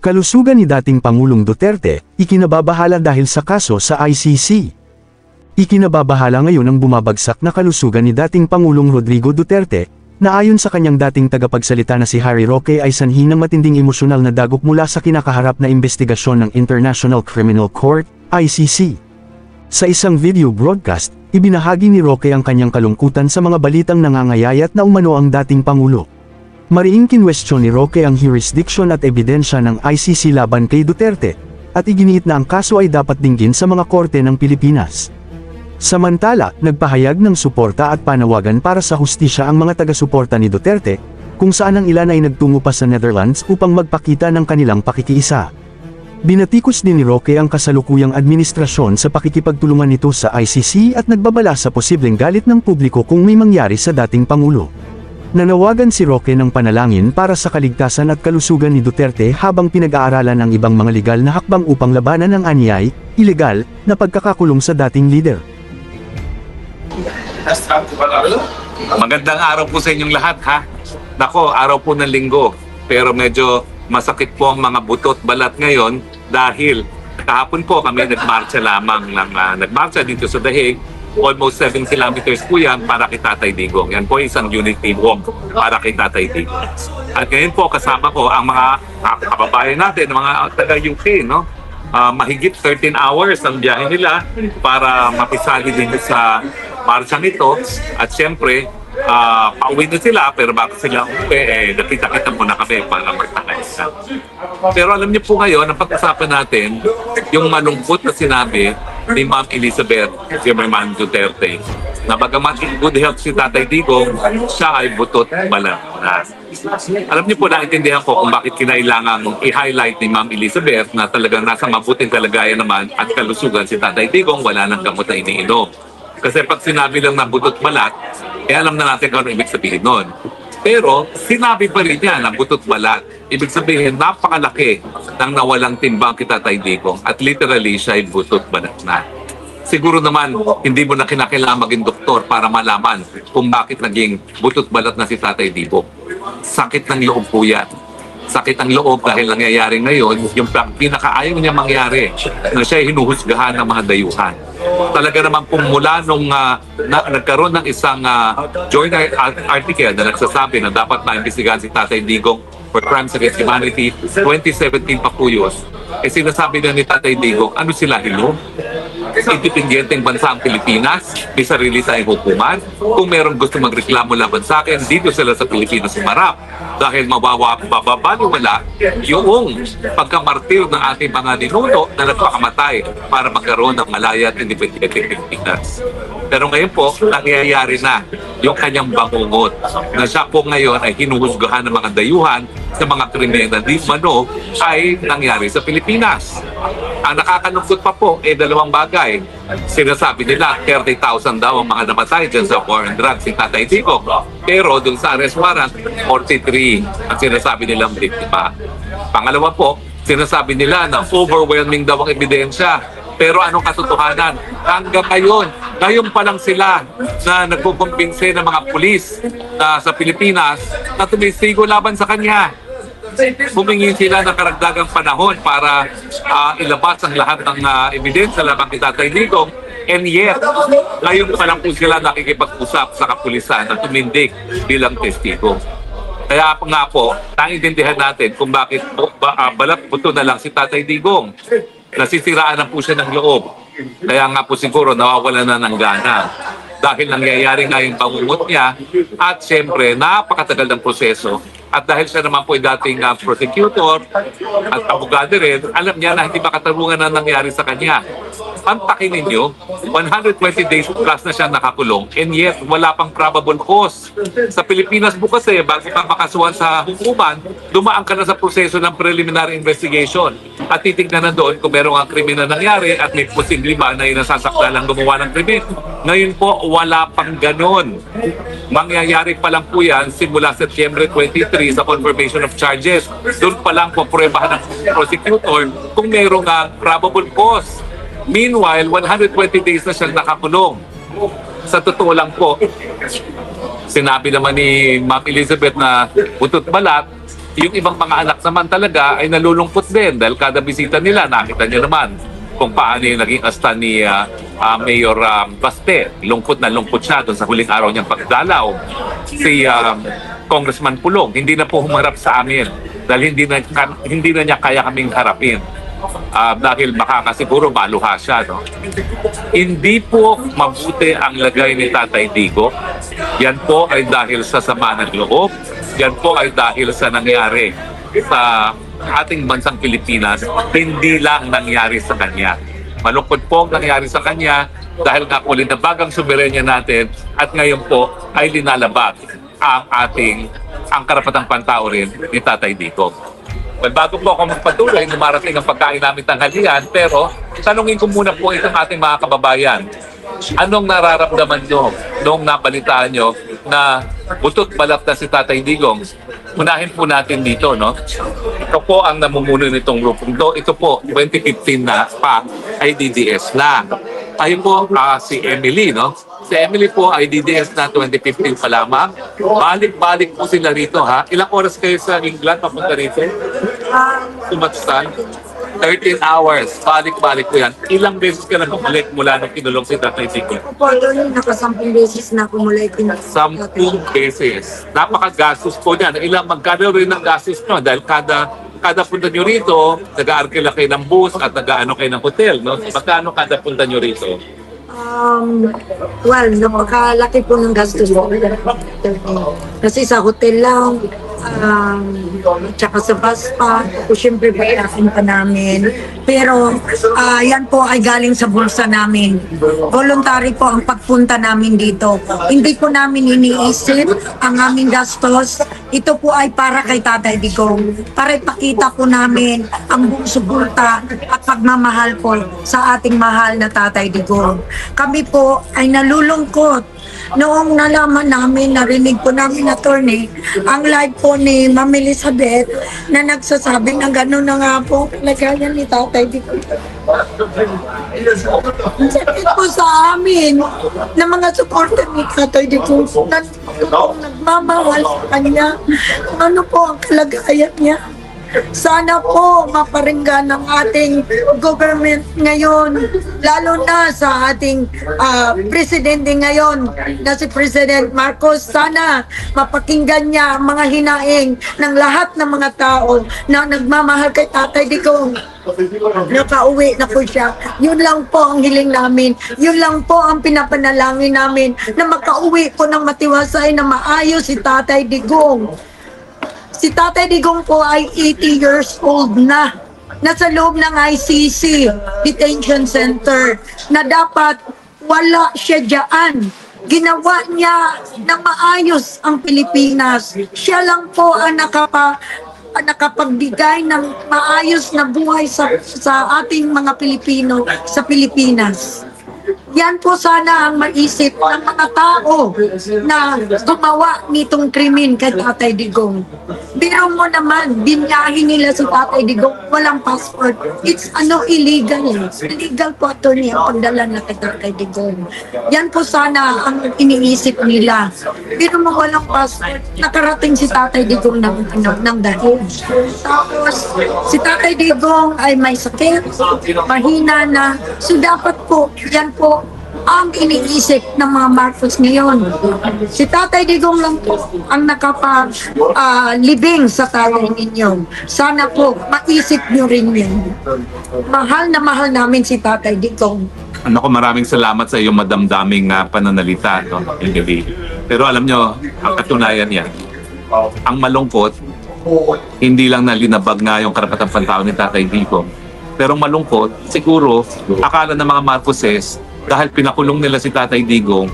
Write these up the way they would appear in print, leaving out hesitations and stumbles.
Kalusugan ni dating Pangulong Duterte, ikinababahala dahil sa kaso sa ICC. Ikinababahala ngayon ang bumabagsak na kalusugan ni dating Pangulong Rodrigo Duterte, na ayon sa kanyang dating tagapagsalita na si Harry Roque ay sanhi ng matinding emosyonal na dagok mula sa kinakaharap na investigasyon ng International Criminal Court, ICC. Sa isang video broadcast, ibinahagi ni Roque ang kanyang kalungkutan sa mga balitang nangangayayat na umano ang dating Pangulo. Mariing kinwestiyon ni Roque ang jurisdiction at ebidensya ng ICC laban kay Duterte, at iginiit na ang kaso ay dapat dinggin sa mga korte ng Pilipinas. Samantala, nagpahayag ng suporta at panawagan para sa hustisya ang mga taga-suporta ni Duterte, kung saan ang ilan ay nagtungo pa sa Netherlands upang magpakita ng kanilang pakikiisa. Binatikos din ni Roque ang kasalukuyang administrasyon sa pakikipagtulungan nito sa ICC at nagbabala sa posibleng galit ng publiko kung may mangyari sa dating Pangulo. Nanawagan si Roque ng panalangin para sa kaligtasan at kalusugan ni Duterte habang pinag-aaralan ang ibang mga legal na hakbang upang labanan ang anyay, ilegal, na pagkakakulong sa dating leader. Magandang araw po sa inyong lahat, ha? Nako, araw po ng linggo, pero medyo masakit po ang mga butot balat ngayon dahil kahapon po kami nagmarcha lamang nagmarcha dito sa Dahig. Almost 7 kilometers po yan para kay Tatay Digong. Yan po isang unity walk para kay Tatay Digong. At ngayon po kasama ko ang mga kababayan natin, mga taga-UK, no? Mahigit 13 hours ang biyahe nila para makisali din sa marcha nito. At siyempre, pauwi na sila, pero bago sila uwi, nakita-kita muna kami para magtakaisa. Pero alam niyo po ngayon, ang pag-usapan natin, yung malungkot na sinabi ni Ma'am Elizabeth Zimmerman Duterte, na bagamat in good health si Tatay Digong, siya ay butot balat na. Alam niyo po, naintindihan ko kung bakit kinailangan i-highlight ni Ma'am Elizabeth na talagang nasa mabuting kalagayan naman at kalusugan si Tatay Digong, wala nang gamot na iniinom. Kasi pag sinabi lang na butot balat, alam na natin kung ano ibig sabihin nun. Pero sinabi pa rin niya na butot balat. Ibig sabihin, napakalaki ng nawalang timbang kay Tatay Digong at literally siya ay butot balat na. Siguro naman, hindi mo na kinakailangan maging doktor para malaman kung bakit naging butot balat na si Tatay Digong. Sakit ng loob po yan. Sakit ang loob dahil nangyayari ngayon, yung pinakaayaw niya mangyari, na siya ay hinuhusgahan ng mga dayuhan. Talaga naman kung mula nung nagkaroon ng isang journal article na nagsasabi na dapat maimbestigahan si Tatay Digong for crimes against humanity, 2017 pa po yun, sinasabi na ni Tatay Digong, ano sila, hilo? Independenteng bansa ang Pilipinas, may sarili tayong hukuman. Kung merong gusto magreklamo laban sa akin, dito sila sa Pilipinas sumarap. Dahil mababaliwala yung pagkamartir ng ating mga ninuno na nagpakamatay para magkaroon ng malaya at independenteng Pilipinas. Pero ngayon po, nangyayari na yung kanyang bangungot na siya po ngayon ay hinuhusgahan ng mga dayuhan sa mga krimen na di mano ay nangyari sa Pilipinas. Ang nakakalungkot pa po dalawang bagay. Sinasabi nila 30,000 daw ang mga namatay dyan sa war and drugs si Tatay Digong. Pero dun sa arrest warrant, 43 ang sinasabi nilang biktima. Pangalawa po, sinasabi nila na overwhelming daw ang ebidensya. Pero anong katotohanan? Hanggang ngayon pa lang sila na nagkukumbinse ng mga pulis sa Pilipinas na tumisigo laban sa kanya. Humingi sila ng karagdagang panahon para ilabas ang lahat ng ebidensya laban kay Tatay Digong. And yet, ngayon pa lang po sila nakikipag-usap sa kapulisan na tumindig bilang testigo. Kaya nga po, naiintindihan natin kung bakit balat buto na lang si Tatay Digong. Nasisiraan na po siya ng loob. Kaya nga po siguro nawawala na ng gana. Dahil nangyayari nga yung pangungot niya at siyempre napakatagal ng proseso. At dahil siya naman po ay dating prosecutor at abogado rin, alam niya na hindi makatarungan na nangyari sa kanya. Pantakin ninyo, 120 days plus na siya nakakulong and yet wala pang probable cause. Sa Pilipinas po kasi, bago ka makasuhan sa hukuman, dumaan ka na sa proseso ng preliminary investigation at titignan na doon kung merong ang krimen na nangyari at may posible ba na inasasakta lang gumawa ng krimen. Ngayon po, wala pang ganon. Mangyayari pa lang po yan simula September 23 sa confirmation of charges. Doon pa lang po pruebahan ng prosecutor kung merong probable cause. Meanwhile, 120 days na siyang nakakulong. Sa totoo lang po, sinabi naman ni Ma'am Elizabeth na butot balat, Yung ibang mga anak naman talaga ay nalulungkot din dahil kada bisita nila, nakita niyo naman kung paano yung naging asta ni Mayor Baste. Lungkot na lungkot siya doon sa huling araw niyang pagdalaw. Si Congressman Pulong, hindi na po humarap sa amin dahil hindi na niya kaya kaming harapin. Dahil makakasiguro maluha siya, no? Hindi po mabuti ang lagay ni Tatay Digo. Yan po ay dahil sa sama ng loob. Yan po ay dahil sa nangyari sa ating bansang Pilipinas, hindi lang nangyari sa kanya. Malungkot po ang nangyari sa kanya dahil nga po linabagang soberenya natin at ngayon po ay linalabag ang karapatang pantao rin ni Tatay Digo. Well, bago po ako magpatuloy, lumarating ang pagkain namin tanghalian, pero tanungin ko muna po itong ating mga kababayan. Anong nararamdaman nyo nung nabalitaan nyo na butot balat na si Tatay Digong? Unahin po natin dito, no? Ito po ang namumuno nitong grupong to. Ito po, 2015 na pa, ay DDS na. Tayo po, si Emily, no? Si Emily po ay DDS na 2015 pa lamang. Balik-balik po sila rito, ha? Ilang oras kayo sa England papunta rito? Sumatstan? 13 hours. Balik-balik po yan. Ilang beses ka na bumalik mula nung kinulong si Tatay Digong? Ako po doon, nakasampung beses na ako mula itinag. 10 beses. Napakagastos po niyan. Magkano rin ang gastos nyo? Dahil kada punta nyo rito, nag-aarkila kayo ng bus at nag-aano kayo ng hotel, no? Magkano kada punta nyo rito? Well, napakalaki po ng gastos po. Kasi sa hotel lang, tsaka sa bus pa, o syempre pagkasin pa namin. Pero yan po ay galing sa bulsa namin. Voluntary po ang pagpunta namin dito. Hindi po namin iniisip ang aming gastos. Ito po ay para kay Tatay Digong. Para ipakita po namin ang buong suporta at pagmamahal po sa ating mahal na Tatay Digong. Kami po ay nalulungkot noong nalaman namin, narinig po namin, attorney, ang live po ni Ma'am Elizabeth na nagsasabi na gano'n na nga po kalagayan ni Tatay Digong. Sakit po sa amin na mga supporter ni Tatay Digong na nagmamahal sa kanya. Ano po ang kalagayan niya? Sana po maparinggan ng ating government ngayon, lalo na sa ating presidente ngayon na si President Marcos. Sana mapakinggan niya ang mga hinaing ng lahat ng mga tao na nagmamahal kay Tatay Digong. Nakauwi na po siya. Yun lang po ang hiling namin. Yun lang po ang pinapanalangin namin, na makauwi po ng matiwasay na maayos si Tatay Digong. Si Tatay Digong po ay 80 years old na. Nasa loob ng ICC Detention Center na dapat wala siya dyan. Ginawa niya na maayos ang Pilipinas. Siya lang po ang nakapagbigay ng maayos na buhay sa ating mga Pilipino sa Pilipinas. Yan po sana ang maisip ng mga tao na gumawa nitong krimen kay Tatay Digong. Biro mo naman, binyahin nila si Tatay Digong, walang passport. It's illegal. Illegal po, attorney, ang pagdala na kay Tatay Digong. Yan po sana ang iniisip nila. Biro mo walang passport, nakarating si Tatay Digong ng dahil. Tapos, si Tatay Digong ay may sakit, mahina na. So dapat po, yan po ang iniisip ng mga Marcos ngayon. Si Tatay Digong lang po ang nakapalibing sa tatay ninyo. Sana po maisip nyo rin yun. Mahal na mahal namin si Tatay Digong. Maraming salamat sa iyong madamdaming pananalita, no, Emily. Pero alam nyo, ang katunayan niya, ang malungkot, hindi lang nalinabag nga yung karapatang pantao ni Tatay Digong. Pero malungkot, siguro, akala ng mga Marcoses, dahil pinakulong nila si Tatay Digong,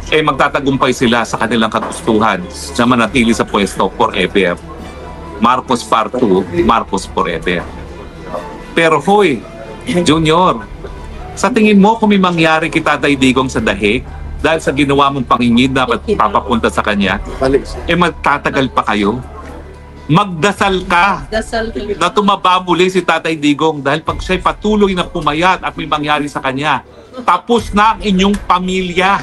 magtatagumpay sila sa kanilang kagustuhan na manatili sa pwesto forever. Marcos Part 2, Marcos forever. Pero hoy, Junior, sa tingin mo kung may mangyari kay Tatay Digong sa dahig, dahil sa ginawa mong pangingid na papapunta sa kanya, magtatagal pa kayo? Magdasal ka na tumaba muli si Tatay Digong dahil pag siya'y patuloy na pumayat at may mangyari sa kanya, tapos na ang inyong pamilya.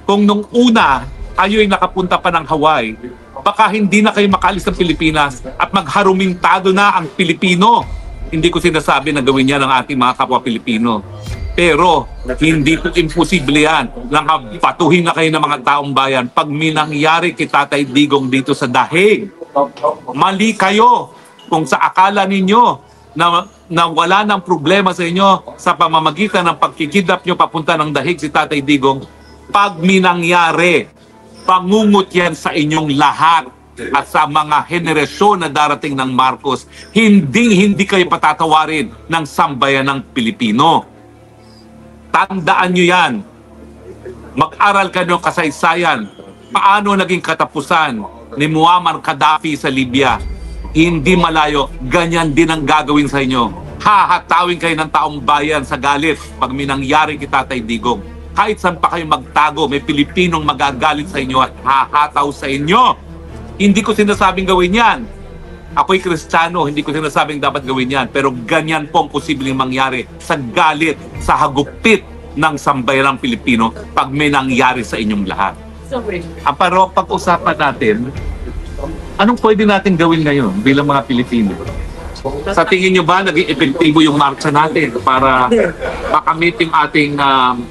Kung nung una, kayo'y nakapunta pa ng Hawaii, baka hindi na kayo makaalis ng Pilipinas at magharumintado na ang Pilipino. Hindi ko sinasabi na gawin yan ng ating mga kapwa Pilipino. Pero hindi po imposible yan. Batuhin na kayo ng mga taong bayan pag minangyari kay Tatay Digong dito sa Dahig. Mali kayo kung sa akala ninyo na wala ng problema sa inyo sa pamamagitan ng pagkikidnap nyo papunta ng Dahig si Tatay Digong. Pag minangyari, pangungot yan sa inyong lahat at sa mga henerasyon na darating ng Marcos. Hindi kayo patatawarin ng sambayan ng Pilipino. Tandaan nyo yan. Mag-aral ka ng kasaysayan. Paano naging katapusan ni Muammar Gaddafi sa Libya? Hindi malayo, ganyan din ang gagawin sa inyo. Hahatawin kayo ng taong bayan sa galit pag minangyari kay Tatay Digong. Kahit saan pa kayo magtago, may Pilipinong magagalit sa inyo at hahataw sa inyo. Hindi ko sinasabing gawin yan. Ako'y Kristiyano, hindi ko sinasabing dapat gawin yan. Pero ganyan po ang posibleng mangyari sa galit, sa hagupit ng sambayanang Pilipino pag may nangyari sa inyong lahat. Ang pag-usapan natin, anong pwede natin gawin ngayon bilang mga Pilipino? Sa tingin nyo ba naging epektibo yung marcha natin para makamit yung ating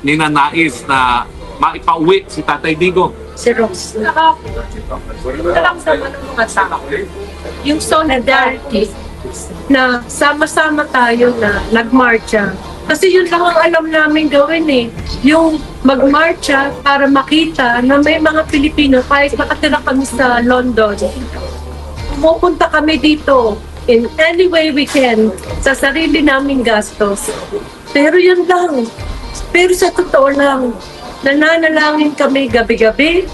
ninanais na maipauwi si Tatay Digong? Si Ross, nakakamdaman ng mga tao. Yung solidarity na sama-sama tayo na nagmarcha. Kasi yun lang ang alam namin gawin eh. Yung magmarcha para makita na may mga Pilipino, kahit nakatira kami sa London, pumupunta kami dito in any way we can sa sarili naming gastos. Pero yun lang. Pero sa totoo lang, nananalangin kami gabi-gabi,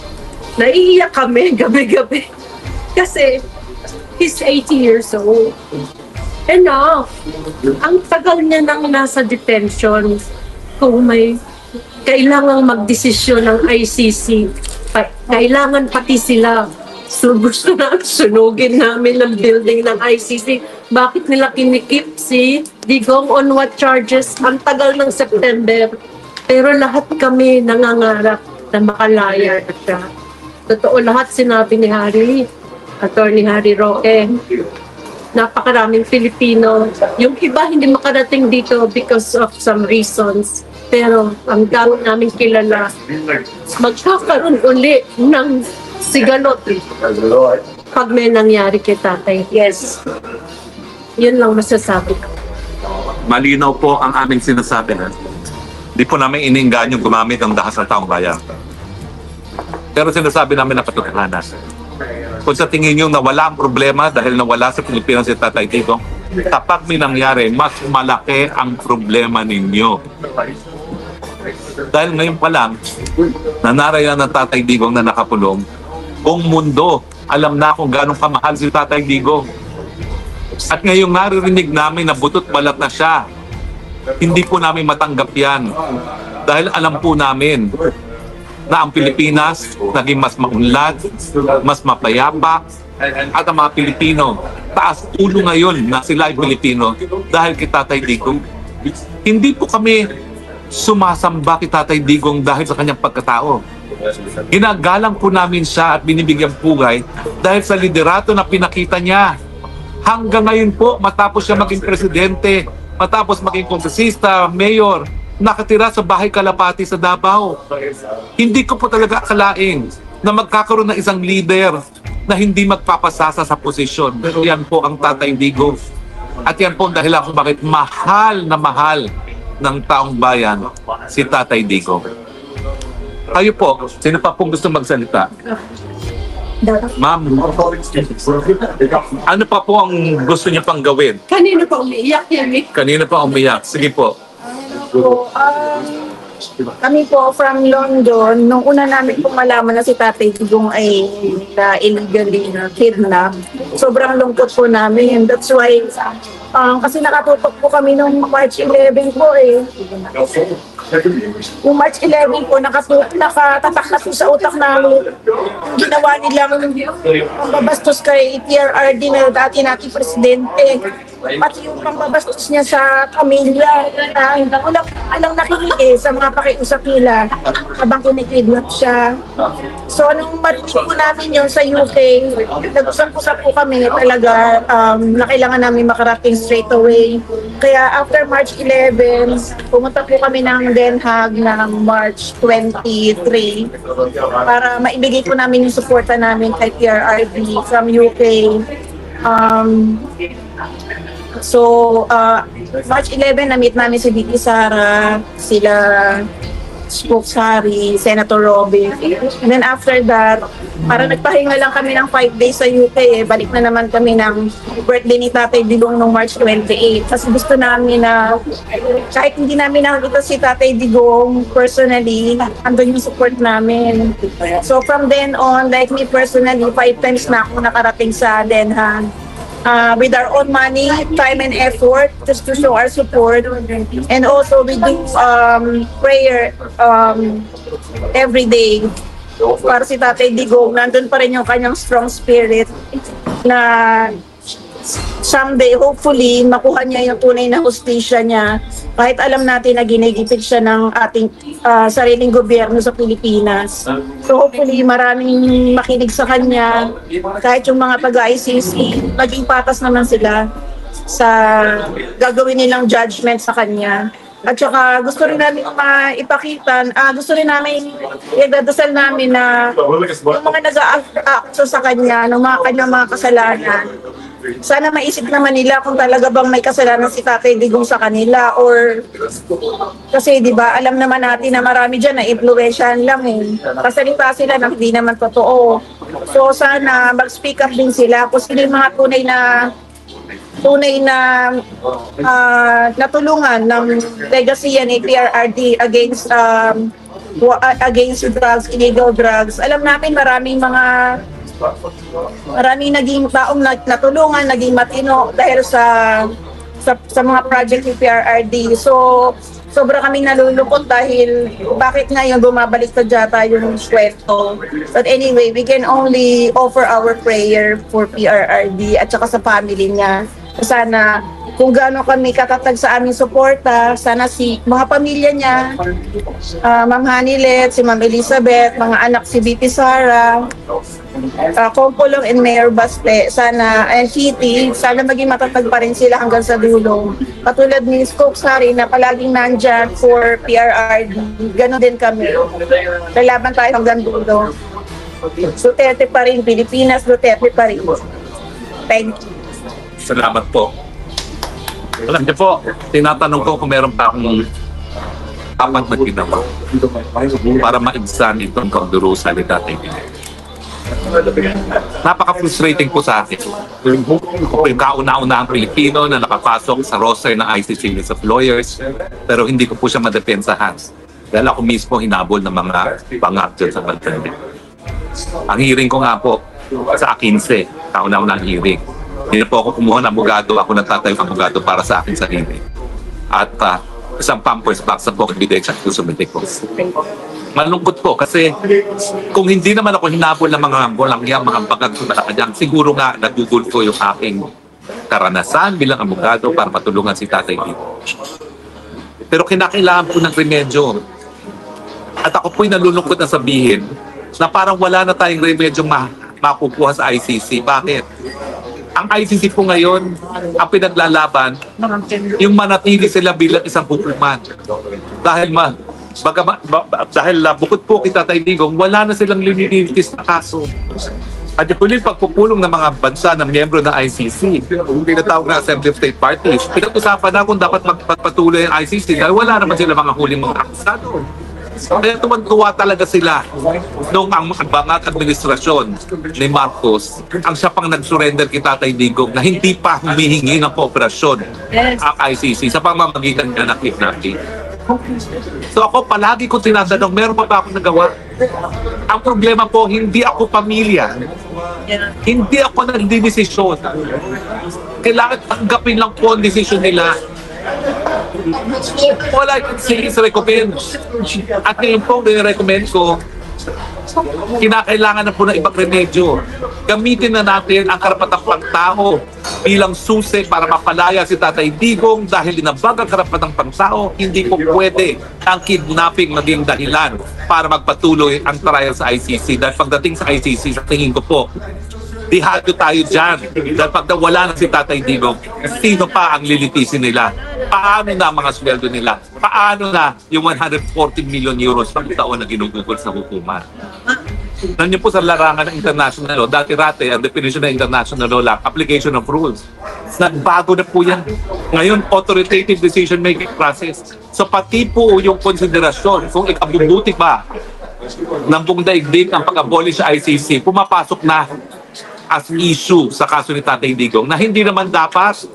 naiiyak kami gabi-gabi. Kasi he's 80 years old. Enough. Ang tagal niya nang nasa detention. Kung may kailangang magdesisyon ng ICC, kailangan pati sila. So gusto na sunugin namin ang building ng ICC. Bakit nila kinikip si Digong on what charges? Ang tagal ng September. Pero lahat kami nangangarap na makalaya siya. Totoo lahat sinabi ni Attorney Harry Roque. Napakaraming Pilipino. Yung iba hindi makarating dito because of some reasons. Pero ang dami namin kilala, magkakaroon uli ng sigalot pag may nangyari kay Tatay. Yes. Yun lang masasabi ko. Malinaw po ang aming sinasabi na di po namin iniinganyo gumamit ng dahas ng taong bayan. Pero sinasabi namin na patutuhanan. Kung sa tingin nyo na wala ang problema dahil nawala sa Pilipinas si Tatay Digong, kapag may nangyari, mas malaki ang problema ninyo. Dahil ngayon pa lang, nanarayan ng Tatay Digong na nakapulong, buong mundo, alam na kung gano'ng kamahal si Tatay Digong. At ngayong naririnig namin na butot balat na siya, hindi po namin matanggap yan. Dahil alam po namin na ang Pilipinas naging mas maunlad, mas mapayapa, at ang mga Pilipino, taas ulo ngayon na sila ay Pilipino dahil kay Tatay Digong. Hindi po kami sumasamba kay Tatay Digong dahil sa kanyang pagkatao. Ginagalang po namin siya at binibigyan pugay dahil sa liderato na pinakita niya. Hanggang ngayon po, matapos siya maging presidente, matapos maging kongresista, mayor, nakatira sa bahay Kalapati sa Davao. Hindi ko po talaga akalain na magkakaroon ng isang leader na hindi magpapasasa sa posisyon. Pero yan po ang Tatay Digong. At yan po dahil ako bakit mahal na mahal ng taong bayan si Tatay Digong. Kayo po, sino pa pong gusto magsalita? Ma'am, ano pa po ang gusto niyo pang gawin? Kanino pa umiiyak yan eh? Kanina pa umiyak. Sige po. Kami po from London, nung una namin pong malaman na si Tatay Digong ay na illegally kidnap, sobrang lungkot po namin. That's why, kasi nakatutok po kami nung March 11 po eh. Yung March 11 po, nakatatak na po sa utak namin yung ginawa nilang pambabastos kay PRRD na dati nating presidente. Pati yung pambabastos niya sa pamilya na walang nakikinig sa mga pakiusap nila habang kinikidnap siya. So, nung marinig po namin yun sa UK, nag-usap-usap po kami talaga na kailangan namin makarating straight away. Kaya after March 11, pumunta po kami ng Den Haag ng March 23 para maibigay po namin yung suporta namin kay PRRD from UK. March 11, na-meet namin si VP Sara, sila Spokesari, Senator Robin. And then after that, para nagpahinga lang kami ng 5 days sa UK, balik na naman kami ng birthday ni Tatay Digong noong March 28. Kasi gusto namin na, kahit hindi namin nakakita si Tatay Digong personally, andun yung support namin. So from then on, like me personally, 5 times na ako nakarating sa Den Haag. With our own money, time and effort just to show our support. And also we do prayer every day para si Tatay Digong. Nandun pa rin yung kanyang strong spirit na someday, hopefully, makuha niya yung tunay na hustisya niya. Kahit alam natin na ginigipit siya ng ating sariling gobyerno sa Pilipinas. So hopefully, maraming makinig sa kanya. Kahit yung mga taga-ICC, maging patas naman sila sa gagawin nilang judgment sa kanya. At saka gusto rin namin maipakita, gusto rin namin, i-dadasal namin na yung mga nag-a-akso sa kanya, ng mga kanyang mga kasalanan, sana maisip naman nila kung talaga bang may kasalanan si Tatay Digong sa kanila or kasi 'di ba alam naman natin na marami diyan na impluwensyahan lang kasalita sila na hindi naman totoo. So sana mag-speak up din sila kung sino yung mga tunay na natulungan ng legacy ni PRRD against drugs, illegal drugs. Alam natin maraming naging taong natulungan, naging matino dahil sa mga project ni PRRD. So, sobra kaming nalulungkot dahil bakit ngayon bumabalik sa yata yung kwento. But anyway, we can only offer our prayer for PRRD at saka sa family niya. Sana kung gaano kami katatag sa aming suporta, sana mga pamilya niya, Ma'am Hanilet, si Ma'am Elizabeth, mga anak si VP Sara, Kompolong and Mayor Baste, and Kitty, sana maging matatag pa rin sila hanggang sa dulo. Katulad ni Spokesari na palaging nandyan for PRRD, gano'n din kami. Lalaban tayo hanggang dulo. Duterte pa rin, Pilipinas, Duterte pa rin. Thank you. Salamat po. Alam niyo po, tinatanong ko kung meron pa akong apat na ginawa para maibsan itong kadurusa ni Tatay Digong. Napaka-frustrating po sa akin. Ako yung kauna-unahang Pilipino na nakapasok sa roster ng ICC List of Lawyers, pero hindi ko po siya madepensahan dahil ako mismo hinabol ng mga bangak dyan sa bansa. Ang hearing ko nga po sa 15, kauna-unahang hearing. Hindi na po ako kumuha ng abogado, ako nagtatayong abogado para sa akin sarili. At isang pampers box na po ebidensya ko sumiti ko. Malungkot po kasi kung hindi naman ako hinabol ng mga walangyang, mga pagkagsumalakadang, siguro nga nagugol ko yung aking karanasan bilang abogado para matulungan si Tatay Digong. Pero kinakailangan po ng remedyo. At ako po'y nalulungkot na sabihin na parang wala na tayong remedyo makukuha sa ICC. Bakit? Ang ICC po ngayon, ang pinaglalaban, yung manatili sila bilang isang hukuman. Dahil bukod po kay Tatay Digong, wala na silang linilitis na kaso. At yung pagpupulong ng mga bansa na miyembro ng ICC, tinatawag na Assembly of State Parties, pinag-usapan na kung dapat magpatuloy ang ICC dahil wala naman sila mga huling mga akusado. Kaya tumantuwa talaga sila nung ang bangat administrasyon ni Marcos ang siya pang nag-surrender kay Tatay Digong na hindi pa humihingi ng kooperasyon ang ICC sa pamamagitan niya ng kidnapping. So ako palagi ko tinatanong, meron pa ba ako nagawa? Ang problema po, hindi ako pamilya. Hindi ako nagdidesisyon. Kailangan tanggapin lang po ang desisyon nila. All I can say is recommend. At ngayon po, recommend ko, kinakailangan na po ng ibang remedyo. Gamitin na natin ang karapatang pangtao bilang susi para mapalaya si Tatay Digong dahil inabag ang karapatang pangtao. Hindi po pwede ang kidnapping maging dahilan para magpatuloy ang trial sa ICC. Dahil pagdating sa ICC, sa tingin ko po, dihado tayo dyan. Dahil pag wala na si Tatay Digong, sino pa ang lilitisin nila? Paano na mga sweldo nila? Paano na yung 140 million euros pang taon na ginugugol sa hukuman? Nandiyan po sa larangan ng international law. Dati-rate, ang definition ng international law lang, application of rules. Nagbago na po yan. Ngayon, authoritative decision-making process. So pati po yung konsiderasyon kung ikabubuti ba ng buong daigdig ang pag-abolish sa ICC, pumapasok na as issue sa kaso ni Tatay Digong na hindi naman dapat.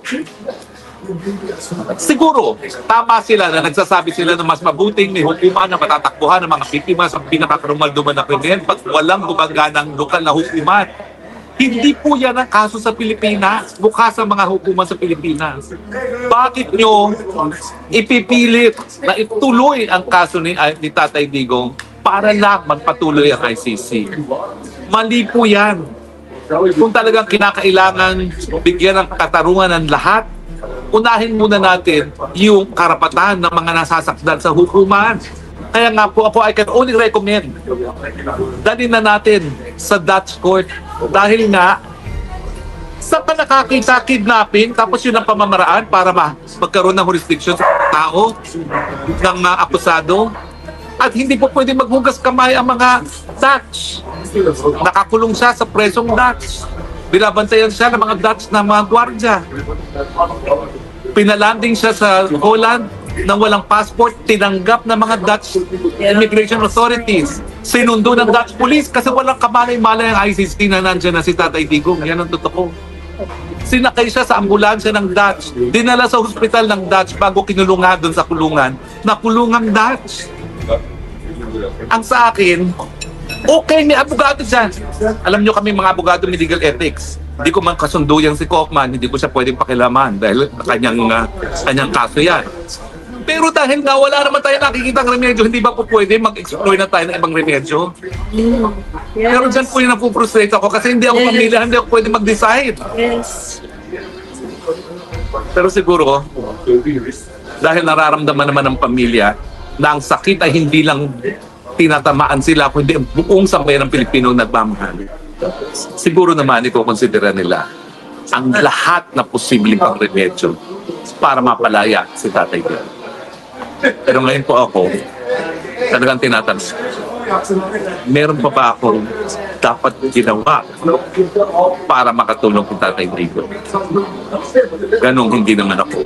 Siguro, tama sila na nagsasabi sila na mas mabuting may hukuman na matatakbuhan ng mga biktima sa pinakarumalduman na krimen pag walang gumaganang lokal na hukuman. Hindi po yan ang kaso sa Pilipinas, bukas sa mga hukuman sa Pilipinas. Bakit nyo ipipilit na ituloy ang kaso ni Tatay Digong para lang magpatuloy ang ICC? Mali po yan. Kung talagang kinakailangan bigyan ng katarungan ng lahat, unahin muna natin yung karapatan ng mga nasasakdal sa hukuman. Kaya nga po ako, I can only recommend, dalhin na natin sa Dutch court dahil nga sa panakakita kidnapping, tapos yun ang pamamaraan para magkaroon ng jurisdiction sa tao, ng akusado. At hindi po pwede maghugas kamay ang mga Dutch. Nakakulong siya sa presong Dutch. Binabantayan siya ng mga Dutch na mga gwardya. Pinalanding siya sa Holland nang walang passport, tinanggap ng mga Dutch immigration authorities. Sinundo ng Dutch police kasi walang kamalay-malay ang ICC na nandiyan na si Tatay Digong. Yan ang totoo. Sinakay siya sa ambulansya ng Dutch. Dinala sa hospital ng Dutch bago kinulungan doon sa kulungan. Nakulungang Dutch. Ang sa akin, okay, may abogado dyan. Alam nyo kami mga abogado may legal ethics. Hindi ko man kasundo yan si Kaufman, hindi ko siya pwedeng pakilaman dahil kanyang kaso yan. Pero dahil nga wala naman tayo nakikita ng remedyo, hindi ba po pwede mag-explore na tayo ng ibang remedyo? Pero dyan po yung napuprustrate ako kasi hindi ako pamilya, hindi ako pwede mag-decide. Yes. Pero siguro, dahil nararamdaman naman ng pamilya na ang sakit ay hindi lang tinatamaan sila, kundi ang buong sambayan ng Pilipino nagmamahal. Siguro naman iko-considera nila ang lahat na posibleng pang remedyo para mapalaya si Tatay Digong. Pero ngayon po ako, talagang tinatanong, meron pa ba akong dapat ginawa para makatulong kay Tatay Digong? Ganong hindi naman ako.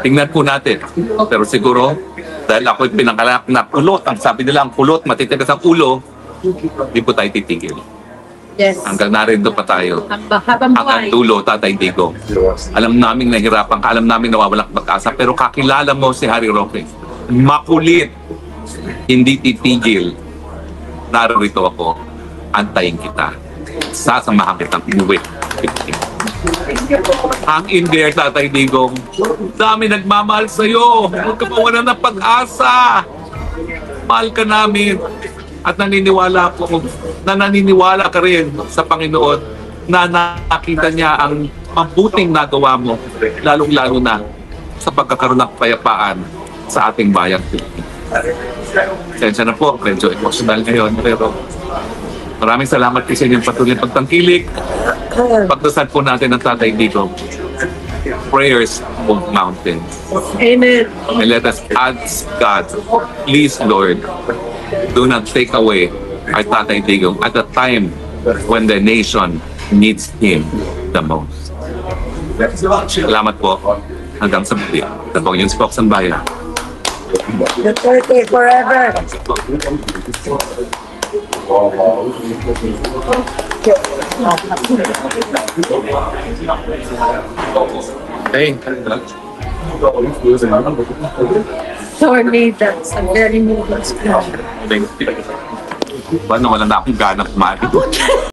Tingnan po natin. Pero siguro, dahil ako'y pinangalak na kulot, ang sabi nila ang kulot, matitigas ang ulo, hindi po tayo titigil. Yes. Hanggang narito pa tayo. Habang Hanggang buhay. dulo, Tatay Digong. Alam namin nahihirapan ka, alam namin nawawalan ka pag-asa, pero kakilala mo si Harry Roque. Makulit, hindi titigil. Narito ako, antayin kita. Sasamahan kitang inuwi. Hang in there, Tatay Digong. Dami nagmamahal sa'yo. Huwag ka mawalan ng pag-asa. Mahal ka namin. At naniniwala ka rin sa Panginoon na nakita niya ang mabuting nagawa mo, lalong-lalo na sa pagkakaroon ng kapayapaan sa ating bayan. Sensya na po, medyo emotional ngayon, pero maraming salamat po sa inyong patuloy pagtangkilik. Pagdasal po natin ang Tatay Digong. Prayers move mountains. Amen. And let us ask God, please Lord, do not take away our Tatay Digong at a time when the nation needs Him the most. Salamat po. Hanggang sa muli. Ito po yung Spokesman Bayan. Duterte forever. Hey. Sorry, that's a very moving story. Thank you. Paano wala na akong ganang kumain?